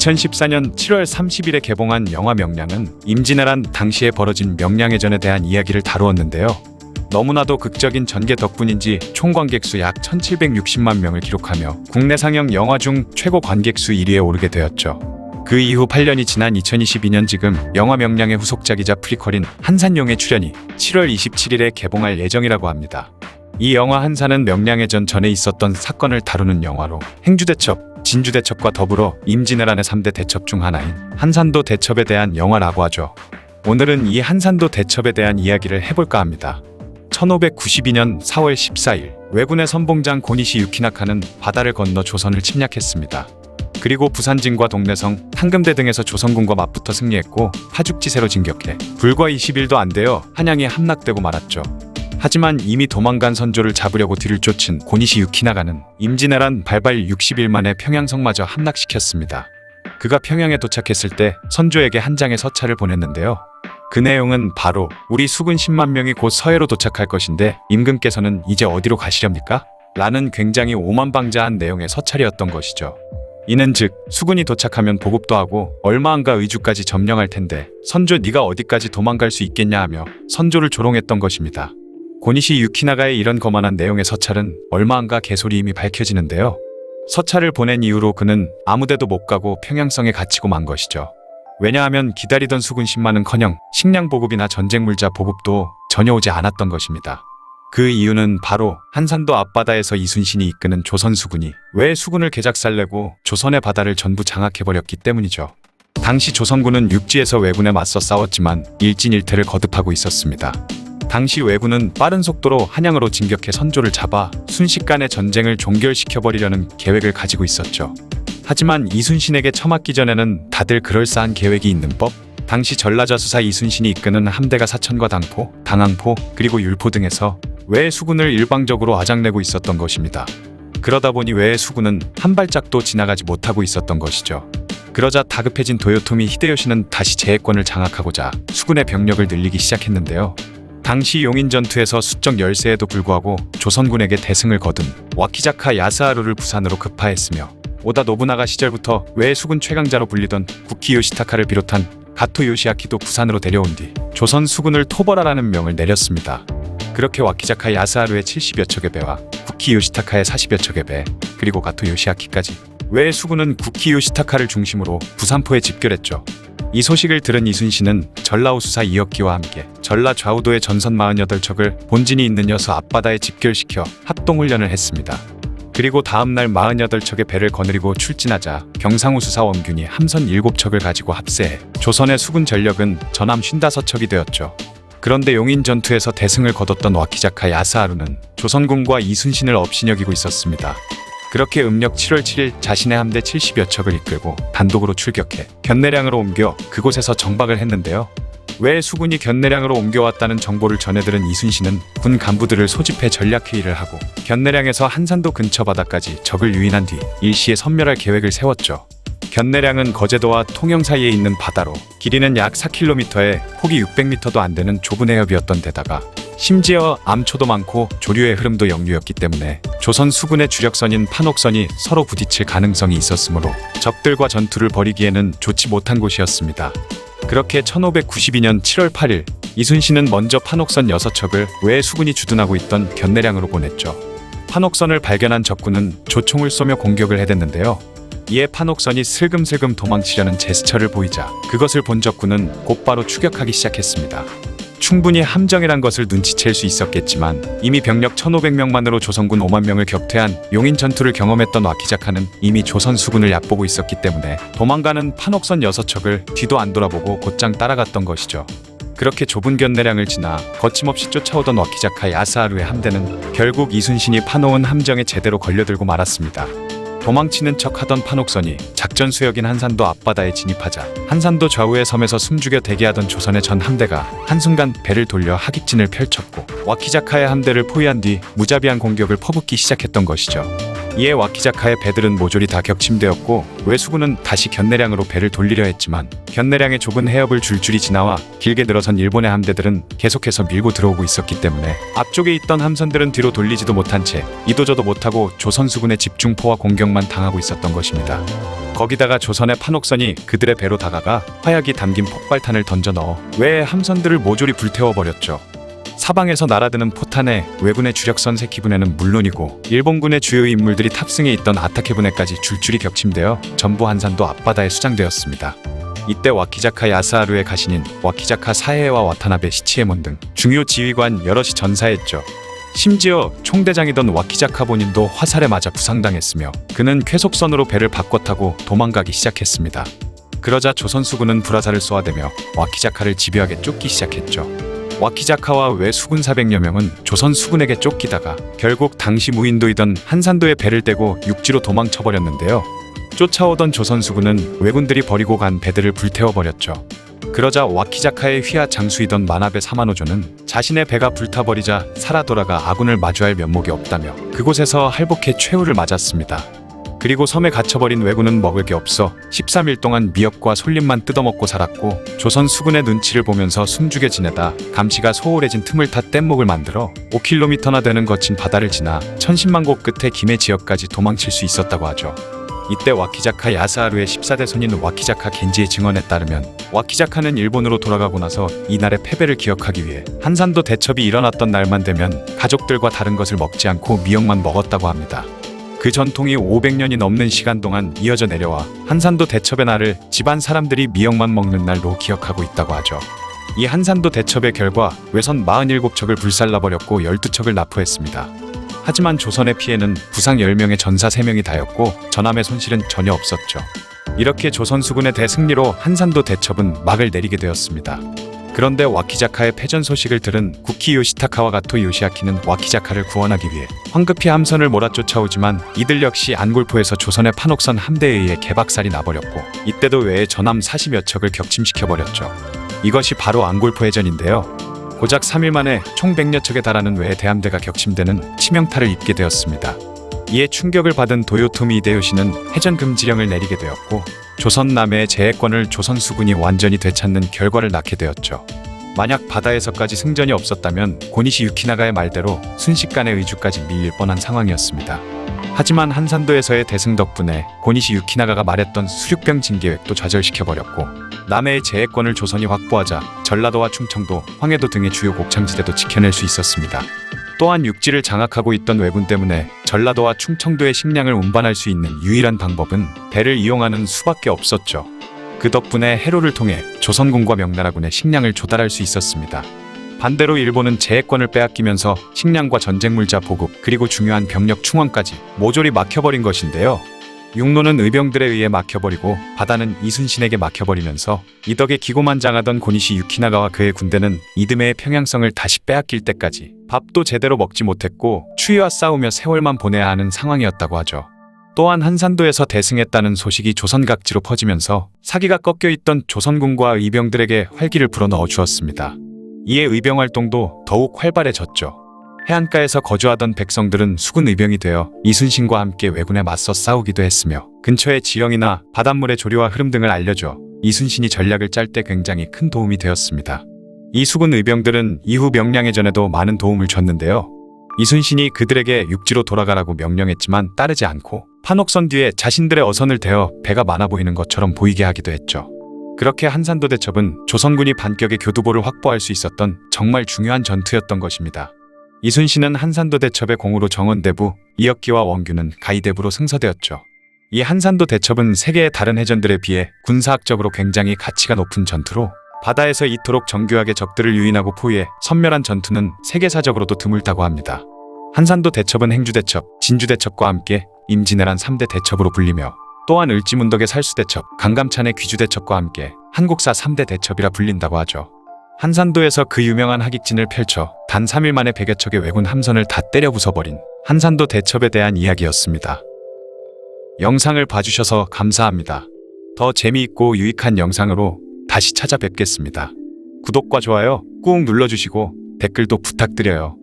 2014년 7월 30일에 개봉한 영화 명량은 임진왜란 당시에 벌어진 명량해전에 대한 이야기를 다루었는데요. 너무나도 극적인 전개 덕분인지 총 관객수 약 1760만 명을 기록하며 국내 상영 영화 중 최고 관객수 1위에 오르게 되었죠. 그 이후 8년이 지난 2022년 지금 영화 명량의 후속작이자 프리퀄인 한산용의 출연이 7월 27일에 개봉할 예정이라고 합니다. 이 영화 한산은 명량해전 전에 있었던 사건을 다루는 영화로 행주대첩, 진주대첩과 더불어 임진왜란의 3대 대첩 중 하나인 한산도 대첩에 대한 영화라고 하죠. 오늘은 이 한산도 대첩에 대한 이야기를 해볼까 합니다. 1592년 4월 14일 왜군의 선봉장 고니시 유키나카는 바다를 건너 조선을 침략했습니다. 그리고 부산진과 동래성, 상금대 등에서 조선군과 맞붙어 승리했고 파죽지세로 진격해 불과 20일도 안 되어 한양에 함락되고 말았죠. 하지만 이미 도망간 선조를 잡으려고 뒤를 쫓은 고니시 유키나가는 임진왜란 발발 60일 만에 평양성마저 함락시켰습니다. 그가 평양에 도착했을 때 선조에게 한 장의 서찰을 보냈는데요. 그 내용은 바로 우리 수군 10만 명이 곧 서해로 도착할 것인데 임금께서는 이제 어디로 가시렵니까? 라는 굉장히 오만방자한 내용의 서찰이었던 것이죠. 이는 즉 수군이 도착하면 보급도 하고 얼마 안가 의주까지 점령할 텐데 선조 네가 어디까지 도망갈 수 있겠냐 하며 선조를 조롱했던 것입니다. 고니시 유키나가의 이런 거만한 내용의 서찰은 얼마 안가 개소리 이미 밝혀지는데요. 서찰을 보낸 이후로 그는 아무데도 못 가고 평양성에 갇히고 만 것이죠. 왜냐하면 기다리던 수군 10만은커녕 식량 보급이나 전쟁 물자 보급도 전혀 오지 않았던 것입니다. 그 이유는 바로 한산도 앞바다에서 이순신이 이끄는 조선 수군이 왜 수군을 개작살내고 조선의 바다를 전부 장악해버렸기 때문이죠. 당시 조선군은 육지에서 왜군에 맞서 싸웠지만 일진일퇴를 거듭하고 있었습니다. 당시 왜군은 빠른 속도로 한양으로 진격해 선조를 잡아 순식간에 전쟁을 종결시켜버리려는 계획을 가지고 있었죠. 하지만 이순신에게 처맞기 전에는 다들 그럴싸한 계획이 있는 법. 당시 전라자수사 이순신이 이끄는 함대가 사천과 당포, 당항포, 그리고 율포 등에서 왜의 수군을 일방적으로 아작내고 있었던 것입니다. 그러다 보니 왜의 수군은 한 발짝도 지나가지 못하고 있었던 것이죠. 그러자 다급해진 도요토미 히데요시는 다시 제해권을 장악하고자 수군의 병력을 늘리기 시작했는데요. 당시 용인 전투에서 수적 열세에도 불구하고 조선군에게 대승을 거둔 와키자카 야스하루를 부산으로 급파했으며 오다 노부나가 시절부터 왜의 수군 최강자로 불리던 구키 요시타카를 비롯한 가토 요시아키도 부산으로 데려온 뒤 조선 수군을 토벌하라는 명을 내렸습니다. 그렇게 와키자카 야스하루의 70여 척의 배와 구키 요시타카의 40여 척의 배, 그리고 가토 요시아키까지 왜의 수군은 구키 요시타카를 중심으로 부산포에 집결했죠. 이 소식을 들은 이순신은 전라우수사 이역기와 함께 전라 좌우도의 전선 48척을 본진이 있는 여수 앞바다에 집결시켜 합동훈련을 했습니다. 그리고 다음날 48척의 배를 거느리고 출진하자 경상우수사 원균이 함선 7척을 가지고 합세해 조선의 수군 전력은 전함 55척이 되었죠. 그런데 용인 전투에서 대승을 거뒀던 와키자카 야스하루는 조선군과 이순신을 업신여기고 있었습니다. 그렇게 음력 7월 7일 자신의 함대 70여 척을 이끌고 단독으로 출격해 견내량으로 옮겨 그곳에서 정박을 했는데요. 왜 수군이 견내량으로 옮겨왔다는 정보를 전해들은 이순신은 군 간부들을 소집해 전략회의를 하고 견내량에서 한산도 근처 바다까지 적을 유인한 뒤 일시에 섬멸할 계획을 세웠죠. 견내량은 거제도와 통영 사이에 있는 바다로 길이는 약 4km에 폭이 600m도 안 되는 좁은 해협이었던 데다가 심지어 암초도 많고 조류의 흐름도 역류였기 때문에 조선 수군의 주력선인 판옥선이 서로 부딪힐 가능성이 있었으므로 적들과 전투를 벌이기에는 좋지 못한 곳이었습니다. 그렇게 1592년 7월 8일 이순신은 먼저 판옥선 6척을 왜의 수군이 주둔하고 있던 견내량으로 보냈죠. 판옥선을 발견한 적군은 조총을 쏘며 공격을 해댔는데요. 이에 판옥선이 슬금슬금 도망치려는 제스처를 보이자 그것을 본 적군은 곧바로 추격하기 시작했습니다. 충분히 함정이란 것을 눈치챌 수 있었겠지만 이미 병력 1500명만으로 조선군 5만 명을 격퇴한 용인 전투를 경험했던 와키자카는 이미 조선 수군을 얕보고 있었기 때문에 도망가는 판옥선 6척을 뒤도 안 돌아보고 곧장 따라갔던 것이죠. 그렇게 좁은 견내량을 지나 거침없이 쫓아오던 와키자카 야스하루의 함대는 결국 이순신이 파놓은 함정에 제대로 걸려들고 말았습니다. 도망치는 척 하던 판옥선이 작전 수역인 한산도 앞바다에 진입하자 한산도 좌우의 섬에서 숨죽여 대기하던 조선의 전 함대가 한순간 배를 돌려 하객진을 펼쳤고 와키자카의 함대를 포위한 뒤 무자비한 공격을 퍼붓기 시작했던 것이죠. 이에 와키자카의 배들은 모조리 다 격침되었고 외수군은 다시 견내량으로 배를 돌리려 했지만 견내량의 좁은 해협을 줄줄이 지나와 길게 늘어선 일본의 함대들은 계속해서 밀고 들어오고 있었기 때문에 앞쪽에 있던 함선들은 뒤로 돌리지도 못한 채 이도저도 못하고 조선 수군의 집중포와 공격만 당하고 있었던 것입니다. 거기다가 조선의 판옥선이 그들의 배로 다가가 화약이 담긴 폭발탄을 던져 넣어 외의 함선들을 모조리 불태워버렸죠. 사방에서 날아드는 포탄에 왜군의 주력선 세키분해는 물론이고 일본군의 주요 인물들이 탑승해 있던 아타케분해까지 줄줄이 격침되어 전부 한산도 앞바다에 수장되었습니다. 이때 와키자카 야스하루의 가신인 와키자카 사헤와 와타나베 시치에몬 등 중요 지휘관 여럿이 전사했죠. 심지어 총대장이던 와키자카 본인도 화살에 맞아 부상당했으며 그는 쾌속선으로 배를 바꿔 타고 도망가기 시작했습니다. 그러자 조선 수군은 불화살을 쏘아대며 와키자카를 집요하게 쫓기 시작했죠. 와키자카와 외 수군 400여 명은 조선 수군에게 쫓기다가 결국 당시 무인도이던 한산도에 배를 떼고 육지로 도망쳐버렸는데요. 쫓아오던 조선 수군은 왜군들이 버리고 간 배들을 불태워버렸죠. 그러자 와키자카의 휘하 장수이던 마나베 사마노조는 자신의 배가 불타버리자 살아 돌아가 아군을 마주할 면목이 없다며 그곳에서 할복해 최후를 맞았습니다. 그리고 섬에 갇혀버린 왜군은 먹을 게 없어 13일 동안 미역과 솔잎만 뜯어먹고 살았고 조선 수군의 눈치를 보면서 숨죽여 지내다 감시가 소홀해진 틈을 타 뗏목을 만들어 5km나 되는 거친 바다를 지나 천신만고 끝에 김해 지역까지 도망칠 수 있었다고 하죠. 이때 와키자카 야스하루의 14대 손인 와키자카 겐지의 증언에 따르면 와키자카는 일본으로 돌아가고 나서 이날의 패배를 기억하기 위해 한산도 대첩이 일어났던 날만 되면 가족들과 다른 것을 먹지 않고 미역만 먹었다고 합니다. 그 전통이 500년이 넘는 시간 동안 이어져 내려와 한산도 대첩의 날을 집안 사람들이 미역만 먹는 날로 기억하고 있다고 하죠. 이 한산도 대첩의 결과 외선 47척을 불살라버렸고 12척을 납포했습니다. 하지만 조선의 피해는 부상 10명의 전사 3명이 다였고 전함의 손실은 전혀 없었죠. 이렇게 조선 수군의 대승리로 한산도 대첩은 막을 내리게 되었습니다. 그런데 와키자카의 패전 소식을 들은 구키 요시타카와 가토 요시아키는 와키자카를 구원하기 위해 황급히 함선을 몰아쫓아오지만 이들 역시 안골포에서 조선의 판옥선 함대에 의해 개박살이 나버렸고 이때도 외의 전함 40여 척을 격침시켜버렸죠. 이것이 바로 안골포 해전인데요. 고작 3일 만에 총 100여 척에 달하는 외의 대함대가 격침되는 치명타를 입게 되었습니다. 이에 충격을 받은 도요토미 히데요시는 해전 금지령을 내리게 되었고 조선 남해의 제해권을 조선 수군이 완전히 되찾는 결과를 낳게 되었죠. 만약 바다에서까지 승전이 없었다면 고니시 유키나가의 말대로 순식간에 의주까지 밀릴 뻔한 상황이었습니다. 하지만 한산도에서의 대승 덕분에 고니시 유키나가가 말했던 수륙병 징계획도 좌절시켜버렸고 남해의 제해권을 조선이 확보하자 전라도와 충청도, 황해도 등의 주요 곡창지대도 지켜낼 수 있었습니다. 또한 육지를 장악하고 있던 왜군 때문에 전라도와 충청도의 식량을 운반할 수 있는 유일한 방법은 배를 이용하는 수밖에 없었죠. 그 덕분에 해로를 통해 조선군과 명나라군의 식량을 조달할 수 있었습니다. 반대로 일본은 제해권을 빼앗기면서 식량과 전쟁물자 보급 그리고 중요한 병력 충원까지 모조리 막혀버린 것인데요. 육로는 의병들에 의해 막혀버리고 바다는 이순신에게 막혀버리면서 이 덕에 기고만장하던 고니시 유키나가와 그의 군대는 이듬해의 평양성을 다시 빼앗길 때까지 밥도 제대로 먹지 못했고 추위와 싸우며 세월만 보내야 하는 상황이었다고 하죠. 또한 한산도에서 대승했다는 소식이 조선 각지로 퍼지면서 사기가 꺾여있던 조선군과 의병들에게 활기를 불어넣어 주었습니다. 이에 의병 활동도 더욱 활발해졌죠. 해안가에서 거주하던 백성들은 수군 의병이 되어 이순신과 함께 왜군에 맞서 싸우기도 했으며 근처의 지형이나 바닷물의 조류와 흐름 등을 알려줘 이순신이 전략을 짤 때 굉장히 큰 도움이 되었습니다. 이 수군 의병들은 이후 명량해전에도 많은 도움을 줬는데요. 이순신이 그들에게 육지로 돌아가라고 명령했지만 따르지 않고 판옥선 뒤에 자신들의 어선을 대어 배가 많아 보이는 것처럼 보이게 하기도 했죠. 그렇게 한산도 대첩은 조선군이 반격의 교두보를 확보할 수 있었던 정말 중요한 전투였던 것입니다. 이순신은 한산도 대첩의 공으로 정원대부, 이역기와 원규는 가이대부로 승서되었죠. 이 한산도 대첩은 세계의 다른 해전들에 비해 군사학적으로 굉장히 가치가 높은 전투로 바다에서 이토록 정교하게 적들을 유인하고 포위해 선멸한 전투는 세계사적으로도 드물다고 합니다. 한산도 대첩은 행주대첩, 진주대첩과 함께 임진왜란 3대 대첩으로 불리며 또한 을지문덕의 살수대첩, 강감찬의 귀주대첩과 함께 한국사 3대 대첩이라 불린다고 하죠. 한산도에서 그 유명한 하객진을 펼쳐 단 3일 만에 100여 척의 왜군 함선을 다 때려 부숴버린 한산도 대첩에 대한 이야기였습니다. 영상을 봐주셔서 감사합니다. 더 재미있고 유익한 영상으로 다시 찾아뵙겠습니다. 구독과 좋아요 꾹 눌러주시고 댓글도 부탁드려요.